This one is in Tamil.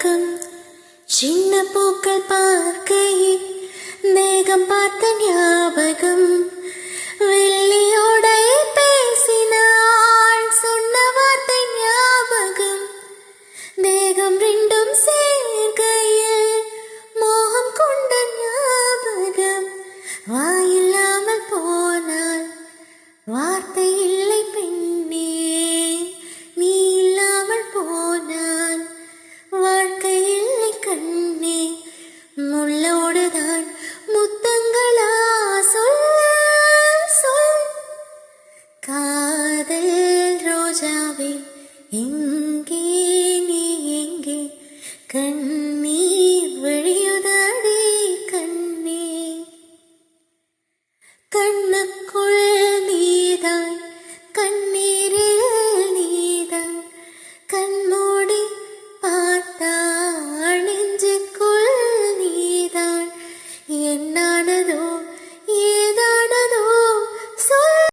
ஞாபகம் சின்ன பூக்கள் பார்க்கையில் மேகம் பார்த்த ஞாபகம் வெள்ளியோட பேசினாள் சொன்ன வார்த்தை ஞாபகம் தேகம் ரெண்டும் சேர்க்கையில் மோகம் கொண்ட ஞாபகம் வாயில்லாமல் போனால் வார்த்தை இல்லை பெண்ணே நீ இல்லாமல் போனால் வாழ்க்கை இல்லை கண்ணே முள்ளோடுதான் முத்தங்களா சொல் சொல் காதல் ரோஜாவே எங்கே நீ எங்கே கண்ணீர் வழியுதடி கண்ணே கண்ணுக்குள் நீதான் கண்ணீரில் நீதான் கண்